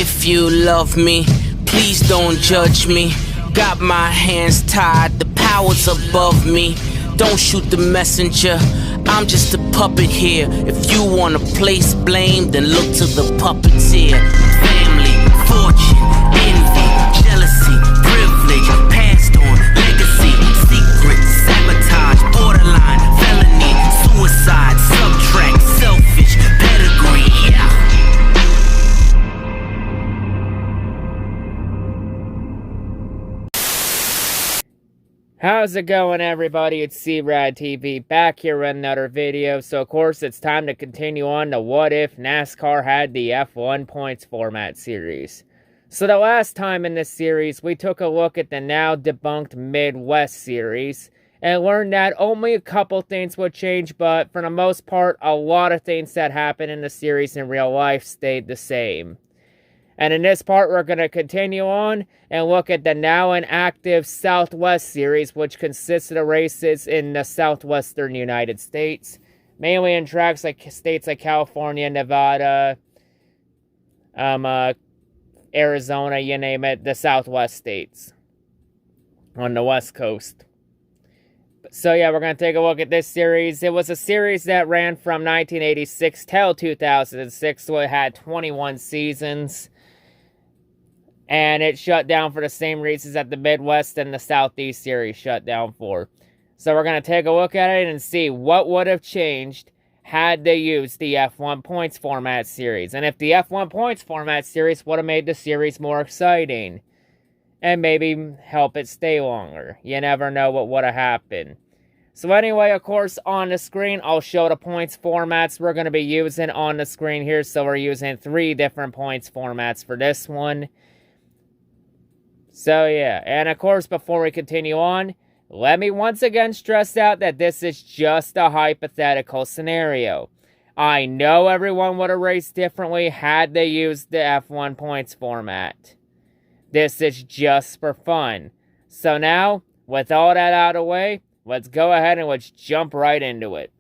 If you love me, please don't judge me. Got my hands tied, the power's above me. Don't shoot the messenger, I'm just a puppet here. If you wanna place blame, then look to the puppeteer. Family, fortune, envy, jealousy, privilege, passed on, legacy, secret, sabotage, borderline, felony, suicide, subtract, selfish, pedigree, yeah. How's it going, everybody? It's C-RadTV back here with another video. So, of course, it's time to continue on to What If NASCAR Had the F1 Points Format series. So, the last time in this series, we took a look at the now debunked Midwest series and learned that only a couple things would change, but for the most part, a lot of things that happened in the series in real life stayed the same. And in this part, we're going to continue on and look at the now inactive Southwest Series, which consists of the races in the southwestern United States, mainly in tracks like states like California, Nevada, Arizona, you name it, the Southwest states on the West Coast. So yeah, we're going to take a look at this series. It was a series that ran from 1986 till 2006, so it had 21 seasons. And it shut down for the same reasons that the Midwest and the Southeast series shut down for. So we're going to take a look at it and see what would have changed had they used the F1 Points Format series. And if the F1 Points Format series would have made the series more exciting. And maybe help it stay longer. You never know what would have happened. So anyway, of course, on the screen, I'll show the points formats we're going to be using on the screen here. So we're using 3 different points formats for this one. So yeah, and of course, before we continue on, let me once again stress out that this is just a hypothetical scenario. I know everyone would have raced differently had they used the F1 points format. This is just for fun. So now, with all that out of the way, let's go ahead and let's jump right into it.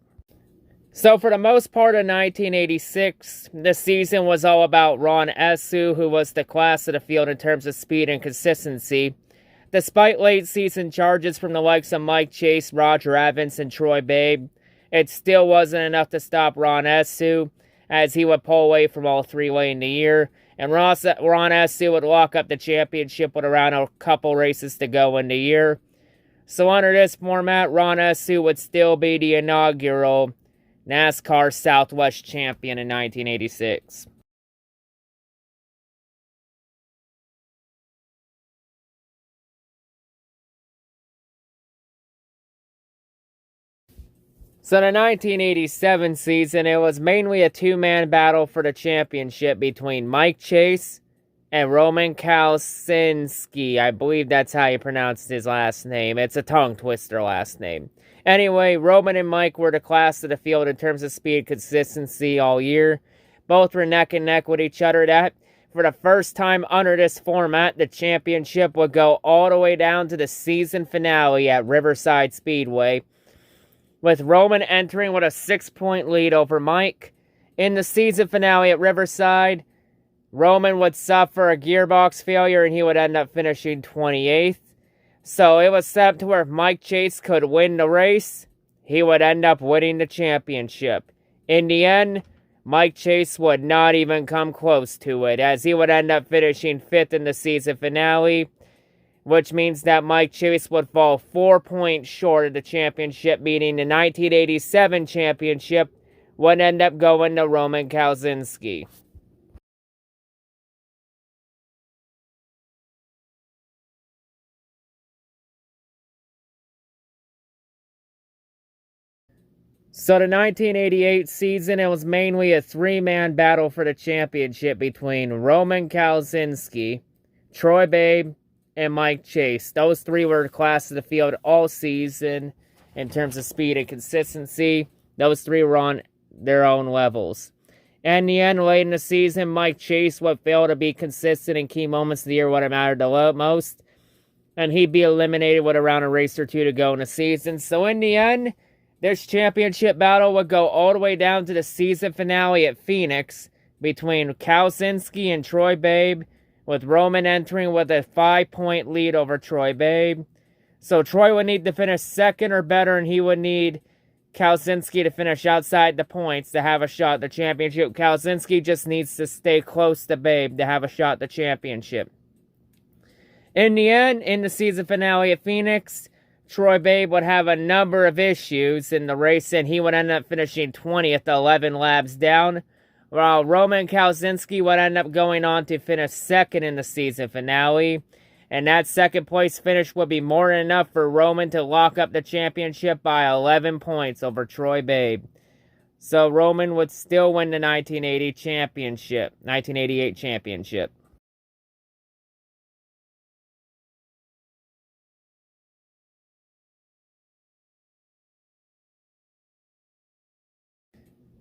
So for the most part of 1986, the season was all about Ron Esu, who was the class of the field in terms of speed and consistency. Despite late season charges from the likes of Mike Chase, Roger Evans, and Troy Babe, it still wasn't enough to stop Ron Esu, as he would pull away from all 3 late in the year, and Ron Esu would lock up the championship with around a couple races to go in the year. So under this format, Ron Esu would still be the inaugural NASCAR Southwest champion in 1986. So the 1987 season, it was mainly a 2-man battle for the championship between Mike Chase and Roman Kalsinski. I believe that's how you pronounce his last name. It's a tongue twister last name. Anyway, Roman and Mike were the class of the field in terms of speed consistency all year. Both were neck and neck with each other. That, for the first time under this format, the championship would go all the way down to the season finale at Riverside Speedway, with Roman entering with a 6-point lead over Mike. In the season finale at Riverside, Roman would suffer a gearbox failure and he would end up finishing 28th. So it was set up to where if Mike Chase could win the race, he would end up winning the championship. In the end, Mike Chase would not even come close to it, as he would end up finishing 5th in the season finale, which means that Mike Chase would fall 4 points short of the championship, meaning the 1987 championship would end up going to Roman Kalsinski. So the 1988 season, it was mainly a 3-man battle for the championship between Roman Kalsinski, Troy Babe, and Mike Chase. Those 3 were the class of the field all season in terms of speed and consistency. Those 3 were on their own levels. And in the end, late in the season, Mike Chase would fail to be consistent in key moments of the year when it mattered the most. And he'd be eliminated with around a race or 2 to go in the season. So in the end, this championship battle would go all the way down to the season finale at Phoenix between Kalsinski and Troy Babe, with Roman entering with a 5-point lead over Troy Babe. So Troy would need to finish second or better, and he would need Kalsinski to finish outside the points to have a shot at the championship. Kalsinski just needs to stay close to Babe to have a shot at the championship. In the end, in the season finale at Phoenix, Troy Babe would have a number of issues in the race, and he would end up finishing 20th, 11 laps down, while Roman Kalsinski would end up going on to finish second in the season finale. And that second place finish would be more than enough for Roman to lock up the championship by 11 points over Troy Babe. So Roman would still win the 1988 championship.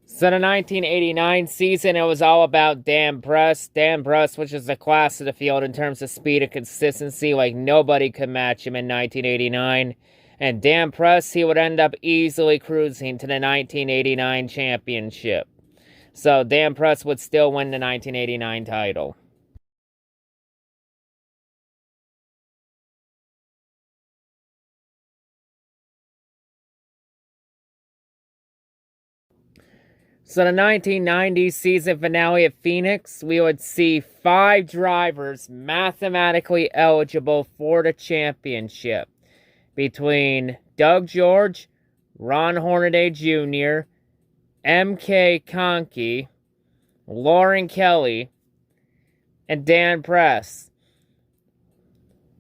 So the 1989 season, it was all about Dan Bruss. Dan Bruss, which is the class of the field in terms of speed and consistency. Like, nobody could match him in 1989. And Dan Bruss, he would end up easily cruising to the 1989 championship. So Dan Bruss would still win the 1989 title. So the 1990 season finale at Phoenix, we would see 5 drivers mathematically eligible for the championship, between Doug George, Ron Hornaday Jr., M.K. Conkey, Lauren Kelly, and Dan Press.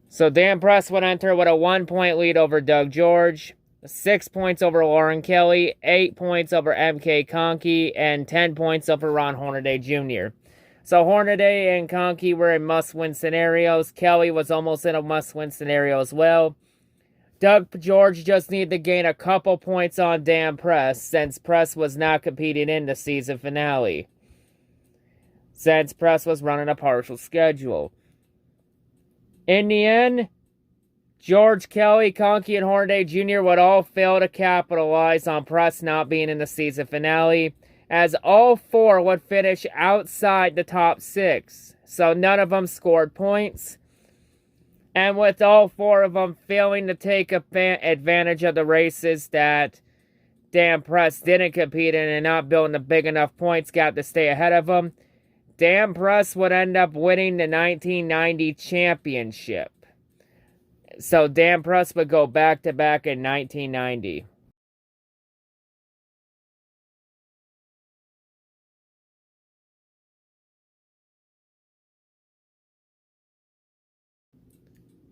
So Dan Press would enter with a 1-point lead over Doug George, 6 points over Lauren Kelly, 8 points over M.K. Conkey, and 10 points over Ron Hornaday Jr. So Hornaday and Conkey were in must-win scenarios. Kelly was almost in a must-win scenario as well. Doug George just needed to gain a couple points on Dan Press, since Press was not competing in the season finale, since Press was running a partial schedule. In the end, George, Kelly, Conkey, and Hornaday Jr. would all fail to capitalize on Press not being in the season finale, as all 4 would finish outside the top 6. So none of them scored points. And with all 4 of them failing to take advantage of the races that Dan Press didn't compete in and not building a big enough points gap to stay ahead of them, Dan Press would end up winning the 1990 championship. So Dan Press would go back-to-back in 1990.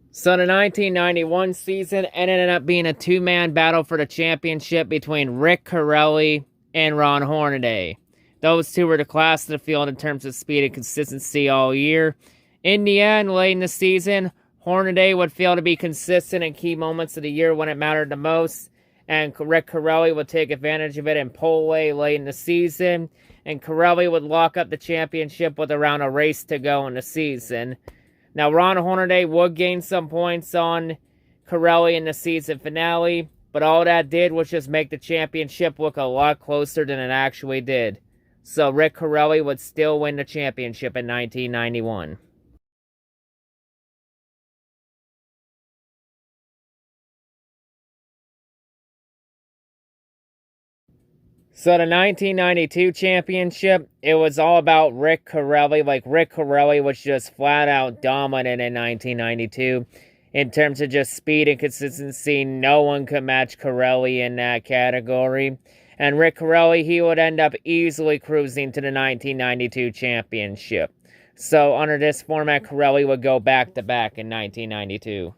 So the 1991 season ended up being a 2-man battle for the championship between Rick Corelli and Ron Hornaday. Those 2 were the class of the field in terms of speed and consistency all year. In the end, late in the season, Hornaday would fail to be consistent in key moments of the year when it mattered the most, and Rick Corelli would take advantage of it and pull away late in the season, and Corelli would lock up the championship with around a race to go in the season. Now, Ron Hornaday would gain some points on Corelli in the season finale, but all that did was just make the championship look a lot closer than it actually did. So Rick Corelli would still win the championship in 1991. So the 1992 championship, it was all about Rick Corelli. Like, Rick Corelli was just flat out dominant in 1992. In terms of just speed and consistency, no one could match Corelli in that category. And Rick Corelli, he would end up easily cruising to the 1992 championship. So under this format, Corelli would go back-to-back in 1992.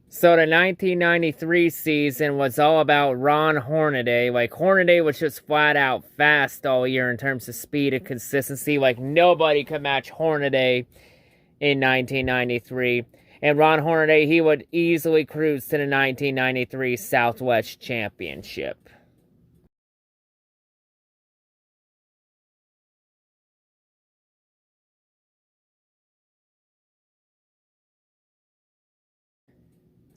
So the 1993 season was all about Ron Hornaday. Like, Hornaday was just flat out fast all year in terms of speed and consistency. Like, nobody could match Hornaday in 1993. And Ron Hornaday, he would easily cruise to the 1993 Southwest Championship.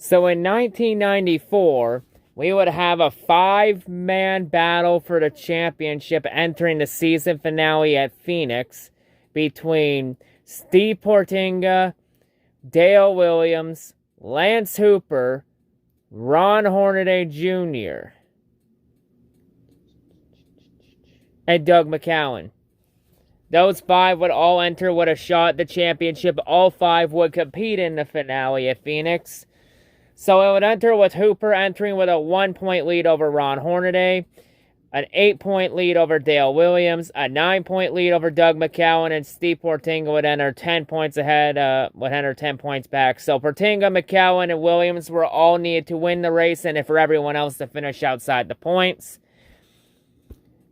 So in 1994, we would have a 5-man battle for the championship entering the season finale at Phoenix between Steve Portinga, Dale Williams, Lance Hooper, Ron Hornaday Jr., and Doug McCowan. Those 5 would all enter with a shot at the championship. All 5 would compete in the finale at Phoenix. So it would enter with Hooper entering with a 1-point lead over Ron Hornaday, an 8-point lead over Dale Williams, a 9-point lead over Doug McCowan, and Steve Portinga would enter 10 points ahead, would enter 10 points back. So Portinga, McCowan, and Williams were all needed to win the race and for everyone else to finish outside the points.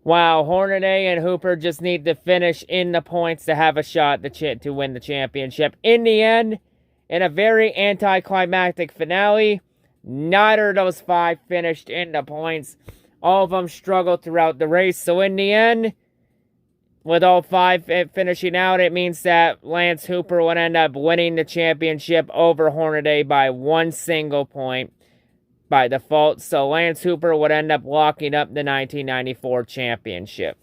While Hornaday and Hooper just need to finish in the points to have a shot to win the championship. In the end, in a very anticlimactic finale, neither of those 5 finished in the points. All of them struggled throughout the race. So in the end, with all 5 finishing out, it means that Lance Hooper would end up winning the championship over Hornaday by 1 single point by default. So Lance Hooper would end up locking up the 1994 championship.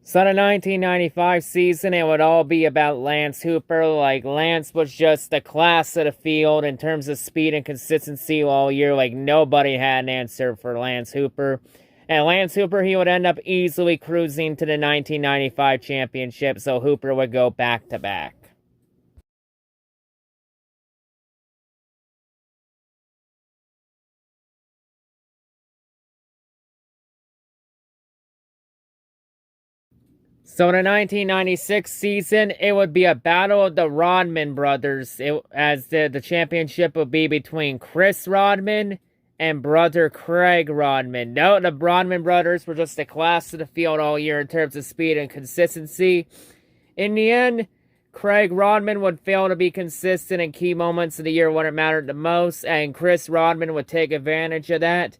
So the 1995 season, it would all be about Lance Hooper. Like, Lance was just the class of the field in terms of speed and consistency all year. Like, nobody had an answer for Lance Hooper. And Lance Hooper, he would end up easily cruising to the 1995 championship, so Hooper would go back-to-back. So in the 1996 season, it would be a battle of the Rodman brothers, as the championship would be between Chris Rodman and brother Craig Rodman. No, the Rodman brothers were just the class of the field all year in terms of speed and consistency. In the end, Craig Rodman would fail to be consistent in key moments of the year when it mattered the most, and Chris Rodman would take advantage of that.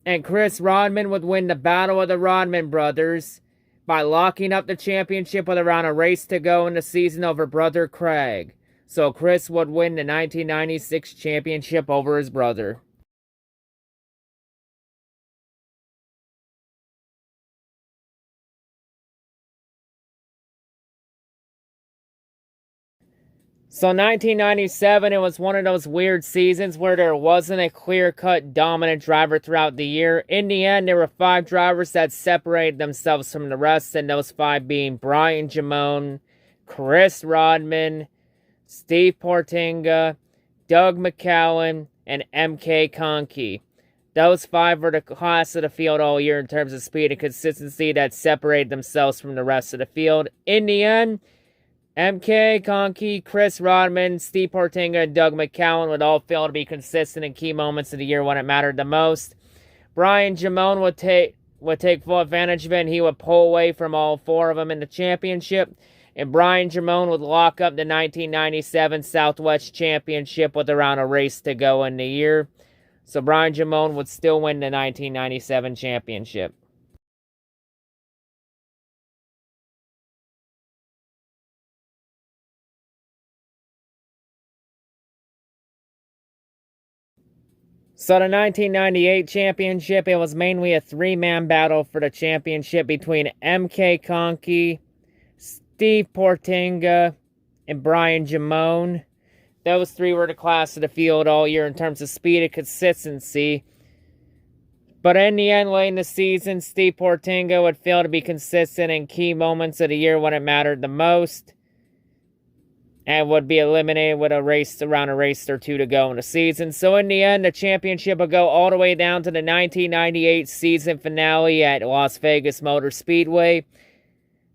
And Chris Rodman would win the battle of the Rodman brothers by locking up the championship with around a race to go in the season over brother Craig. So Chris would win the 1996 championship over his brother. So 1997, it was one of those weird seasons where there wasn't a clear-cut dominant driver throughout the year. In the end, there were 5 drivers that separated themselves from the rest, and those 5 being Brian Jamone, Chris Rodman, Steve Portinga, Doug McCowan, and MK Conkey. Those 5 were the class of the field all year in terms of speed and consistency that separated themselves from the rest of the field. In the end, MK Conkey, Chris Rodman, Steve Portinga, and Doug McCowan would all fail to be consistent in key moments of the year when it mattered the most. Brian Jamone would take full advantage of it, and he would pull away from all 4 of them in the championship. And Brian Jamone would lock up the 1997 Southwest Championship with around a race to go in the year. So Brian Jamone would still win the 1997 championship. So the 1998 championship, it was mainly a 3-man battle for the championship between MK Conkey, Steve Portinga, and Brian Jamone. Those 3 were the class of the field all year in terms of speed and consistency. But in the end, late in the season, Steve Portinga would fail to be consistent in key moments of the year when it mattered the most, and would be eliminated with around a race or 2 to go in the season. So in the end, the championship would go all the way down to the 1998 season finale at Las Vegas Motor Speedway,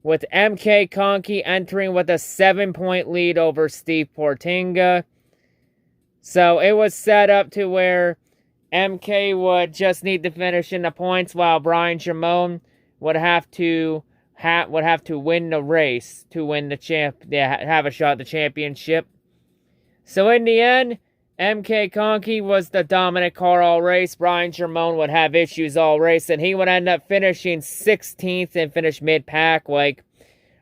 with MK Conkey entering with a 7-point lead over Steve Portinga. So it was set up to where MK would just need to finish in the points, while Brian Jamone would have to win the race to win the have a shot at the championship. So in the end, MK Conky was the dominant car all race. Brian Germone would have issues all race, and he would end up finishing 16th and finish mid-pack. Like,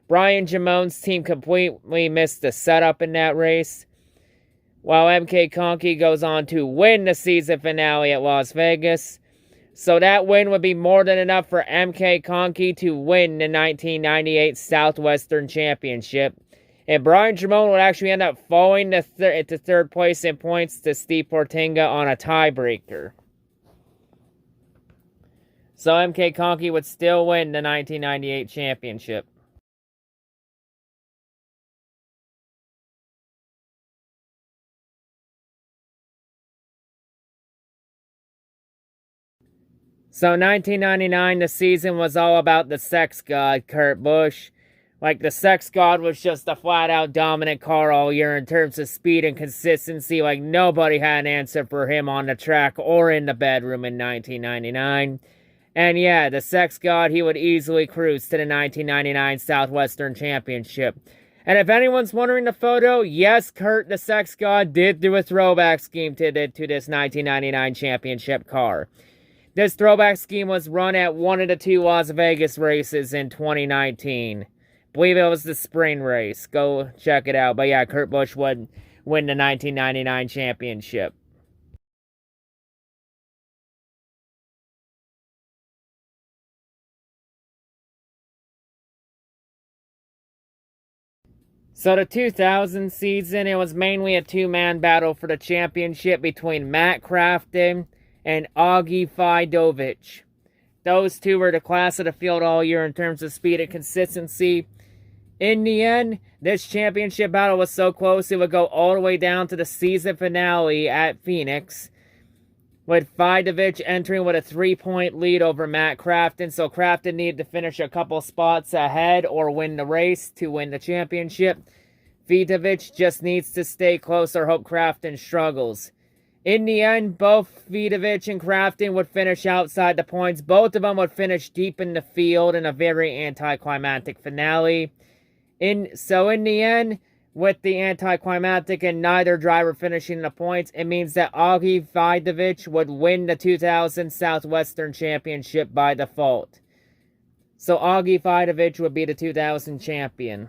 Brian Germone's team completely missed the setup in that race, while MK Conky goes on to win the season finale at Las Vegas. So that win would be more than enough for MK Conky to win the 1998 Southwestern Championship. And Brian Germone would actually end up falling to third place in points to Steve Portinga on a tiebreaker. So MK Conky would still win the 1998 championship. So 1999, the season was all about the sex god, Kurt Busch. Like, the sex god was just a flat-out dominant car all year in terms of speed and consistency. Like, nobody had an answer for him on the track or in the bedroom in 1999. And yeah, the sex god, he would easily cruise to the 1999 Southwestern Championship. And if anyone's wondering the photo, yes, Kurt, the sex god, did do a throwback scheme to this 1999 championship car. This throwback scheme was run at one of the two Las Vegas races in 2019. Believe it was the spring race. Go check it out. But yeah, Kurt Busch would win the 1999 championship. So the 2000 season, it was mainly a two-man battle for the championship between Matt Crafton and Augie Fidovich. Those two were the class of the field all year in terms of speed and consistency. In the end, this championship battle was so close it would go all the way down to the season finale at Phoenix, with Fidovich entering with a 3-point lead over Matt Crafton. So Crafton needed to finish a couple spots ahead or win the race to win the championship. Fidovich just needs to stay close or hope Crafton struggles. In the end, both Fidovich and Crafton would finish outside the points. Both of them would finish deep in the field in a very anticlimactic finale. So in the end, with the anticlimactic and neither driver finishing the points, it means that Augie Fidovich would win the 2000 Southwestern Championship by default. So Augie Fidovich would be the 2000 champion.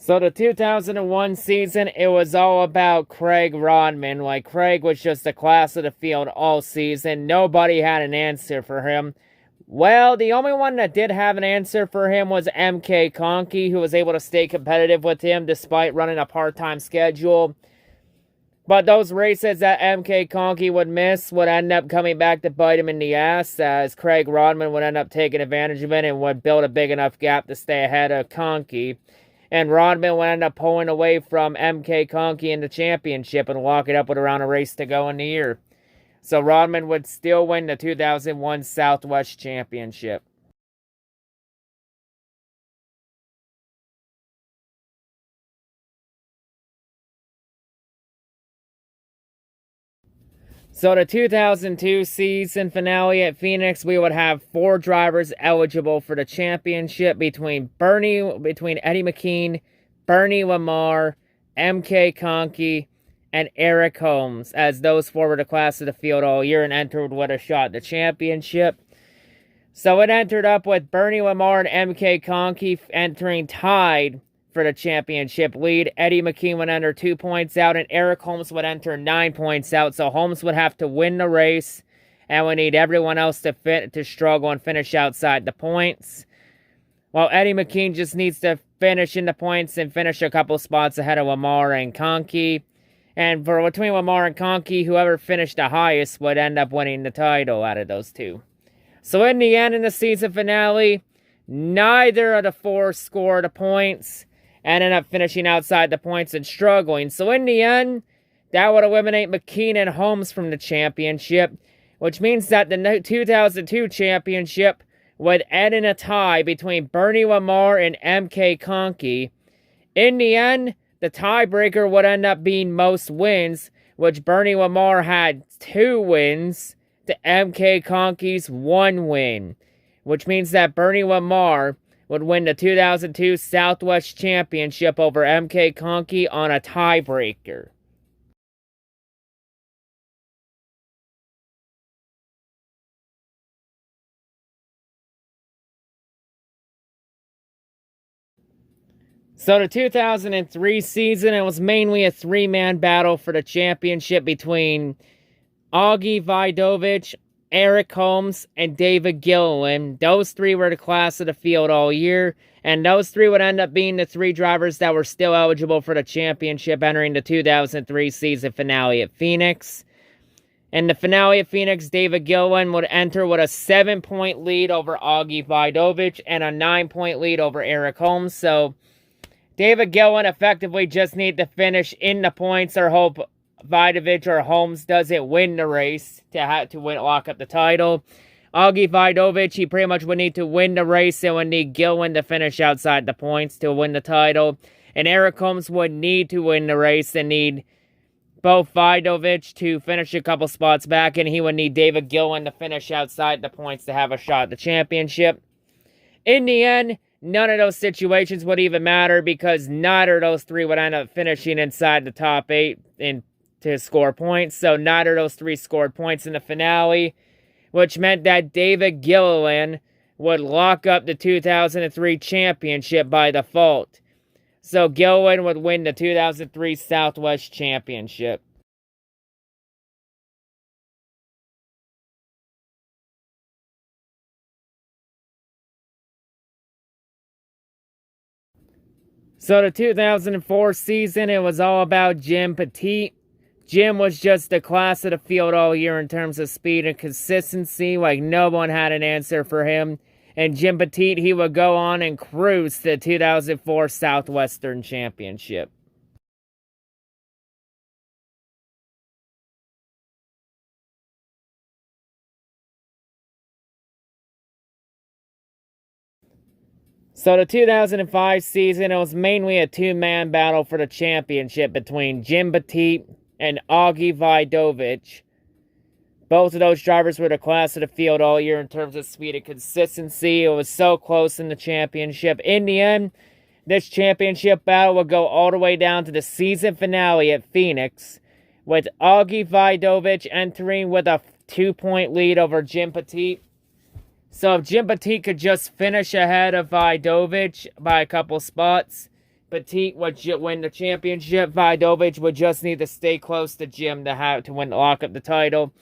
So the 2001 season, it was all about Craig Rodman. Like, Craig was just a class of the field all season. Nobody had an answer for him. Well, the only one that did have an answer for him was MK Conky, who was able to stay competitive with him despite running a part-time schedule. But those races that MK Conky would miss would end up coming back to bite him in the ass, as Craig Rodman would end up taking advantage of it and would build a big enough gap to stay ahead of Conky. And Rodman would end up pulling away from MK Conky in the championship and lock it up with around a race to go in the year. So Rodman would still win the 2001 Southwest Championship. So the 2002 season finale at Phoenix, we would have 4 drivers eligible for the championship between Eddie McKean, Bernie Lamar, MK Conky, and Eric Holmes, as those 4 were the class of the field all year and entered with a shot at the championship. So it entered up with Bernie Lamar and MK Conky entering tied for the championship lead. Eddie McKean would enter 2 points out, and Eric Holmes would enter 9 points out. So Holmes would have to win the race, and would need everyone else to struggle and finish outside the points. While Eddie McKean just needs to finish in the points and finish a couple spots ahead of Lamar and Conky. And for between Lamar and Conky, whoever finished the highest would end up winning the title out of those two. So in the end, in the season finale, neither of the 4 scored the points and ended up finishing outside the points and struggling. So in the end, that would eliminate McKean and Holmes from the championship, which means that the 2002 championship would end in a tie between Bernie Lamar and MK Conky. In the end, the tiebreaker would end up being most wins, which Bernie Lamar had 2 wins MK Conke's 1 win, which means that Bernie Lamar would win the 2002 Southwest Championship over MK Conke on a tiebreaker. So the 2003 season, it was mainly a 3-man battle for the championship between Augie Vidovich, Eric Holmes, and David Gilliland. Those 3 were the class of the field all year, and those 3 would end up being the 3 drivers that were still eligible for the championship entering the 2003 season finale at Phoenix. In the finale at Phoenix, David Gilliland would enter with a 7-point lead over Augie Vidovich and a 9-point lead over Eric Holmes. So David Gilliland effectively just need to finish in the points or hope Vidovich or Holmes doesn't win the race to lock up the title. Augie Vidovich, he pretty much would need to win the race and would need Gilliland to finish outside the points to win the title. And Eric Holmes would need to win the race and need both Vidovich to finish a couple spots back, and he would need David Gilliland to finish outside the points to have a shot at the championship. In the end, none of those situations would even matter because neither of those 3 would end up finishing inside the top 8 to score points. So neither of those 3 scored points in the finale, which meant that David Gilliland would lock up the 2003 championship by default. So Gilliland would win the 2003 Southwest Championship. So the 2004 season, it was all about Jim Petit. Jim was just the class of the field all year in terms of speed and consistency. Like, no one had an answer for him. And Jim Petit, he would go on and cruise the 2004 Southwestern Championship. So the 2005 season, it was mainly a 2-man battle for the championship between Jim Petit and Augie Vidovich. Both of those drivers were the class of the field all year in terms of speed and consistency. It was so close in the championship. In the end, this championship battle would go all the way down to the season finale at Phoenix, with Augie Vidovich entering with a 2-point lead over Jim Petit. So if Jim Petit could just finish ahead of Vidovich by a couple spots, Petit would win the championship. Vidovich would just need to stay close to Jim to lock up the title.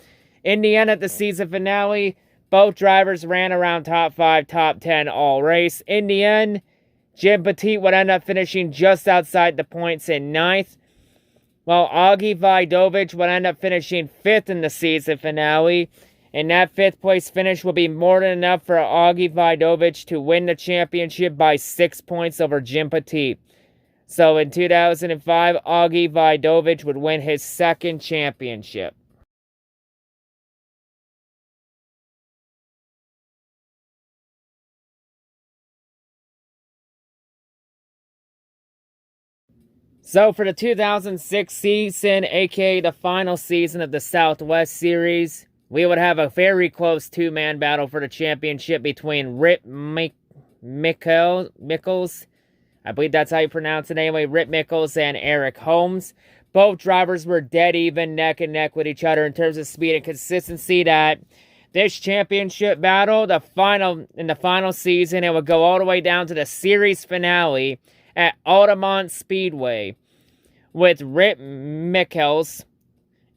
In the end, at the season finale, both drivers ran around top 5, top 10 all race. In the end, Jim Petit would end up finishing just outside the points in 9th, while Augie Vidovich would end up finishing 5th in the season finale. And that 5th place finish will be more than enough for Augie Vidovich to win the championship by 6 points over Jim Petit. So in 2005, Augie Vidovich would win his 2nd championship. So for the 2006 season, aka the final season of the Southwest Series, we would have a very close 2-man battle for the championship between Rip Mickels, I believe that's how you pronounce it anyway, Rip Mickels and Eric Holmes. Both drivers were dead even, neck and neck with each other in terms of speed and consistency. That this championship battle, in the final season, it would go all the way down to the series finale at Altamont Speedway, with Rip Mickels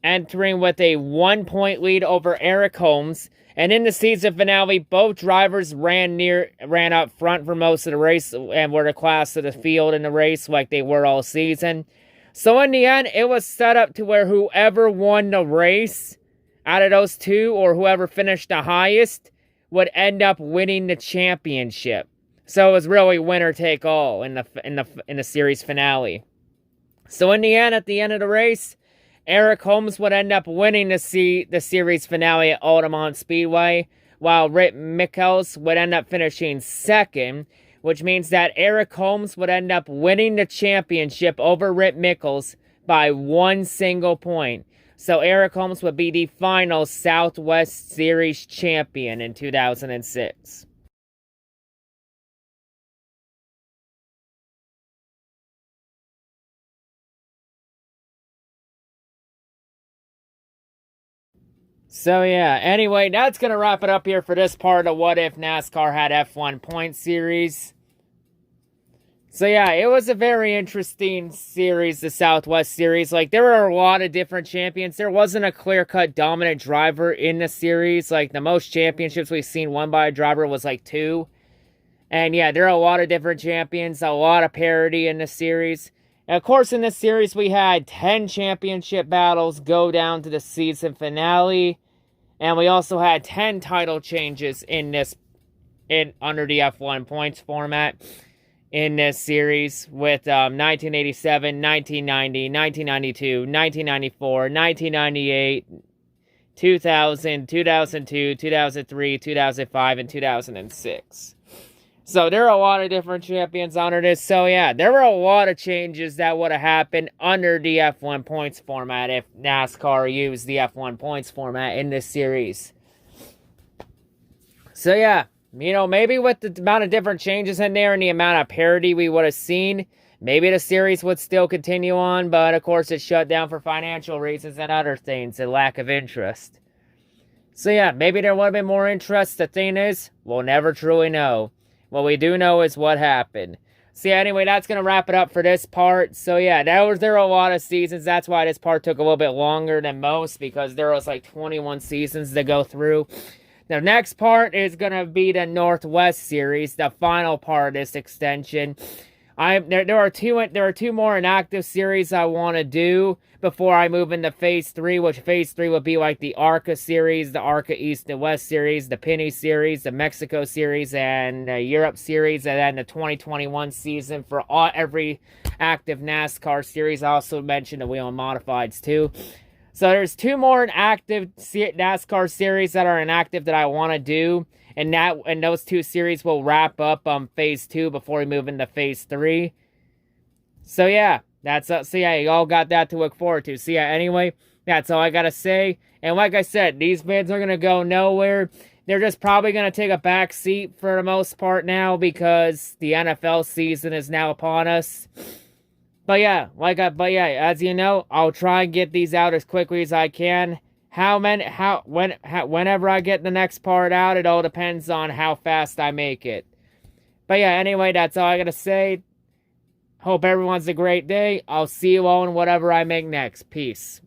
entering with a 1-point lead over Eric Holmes. And in the season finale, both drivers ran up front for most of the race and were the class of the field in the race like they were all season. So in the end, it was set up to where whoever won the race out of those 2, or whoever finished the highest, would end up winning the championship. So it was really winner take all in the series finale. So in the end, at the end of the race, Eric Holmes would end up winning the series finale at Altamont Speedway, while Rip Mickels would end up finishing 2nd, which means that Eric Holmes would end up winning the championship over Rip Mickels by 1 single point. So Eric Holmes would be the final Southwest Series champion in 2006. So yeah, anyway, that's going to wrap it up here for this part of What If NASCAR Had F1 Point Series. So yeah, it was a very interesting series, the Southwest Series. Like, there were a lot of different champions. There wasn't a clear-cut dominant driver in the series. Like, the most championships we've seen won by a driver was like 2. And yeah, there are a lot of different champions, a lot of parity in the series. And of course, in this series, we had 10 championship battles go down to the season finale. And we also had 10 title changes under the F1 points format in this series, with 1987, 1990, 1992, 1994, 1998, 2000, 2002, 2003, 2005, and 2006. So there are a lot of different champions under this. So yeah, there were a lot of changes that would have happened under the F1 points format if NASCAR used the F1 points format in this series. So yeah, you know, maybe with the amount of different changes in there and the amount of parity we would have seen, maybe the series would still continue on, but of course it's shut down for financial reasons and other things, and lack of interest. So yeah, maybe there would have been more interest. The thing is, we'll never truly know. What we do know is what happened. So yeah, anyway, that's going to wrap it up for this part. So yeah, there were a lot of seasons. That's why this part took a little bit longer than most, because there was like 21 seasons to go through. The next part is going to be the Northwest Series, the final part of this extension. There are two more inactive series I want to do before I move into Phase 3, which Phase 3 would be like the ARCA Series, the ARCA East and West Series, the Penny Series, the Mexico Series, and the Europe Series, and then the 2021 season for every active NASCAR series. I also mentioned the Wheel and Modifieds too. So there's 2 more active NASCAR series that are inactive that I want to do. And those 2 series will wrap up Phase 2 before we move into Phase 3. So yeah, so yeah, you all got that to look forward to. So yeah, anyway, that's all I gotta say. And like I said, these vids are gonna go nowhere. They're just probably gonna take a back seat for the most part now, because the NFL season is now upon us. But yeah, as you know, I'll try and get these out as quickly as I can. Whenever I get the next part out, it all depends on how fast I make it. But yeah, anyway, that's all I gotta say. Hope everyone's a great day. I'll see you all in whatever I make next. Peace.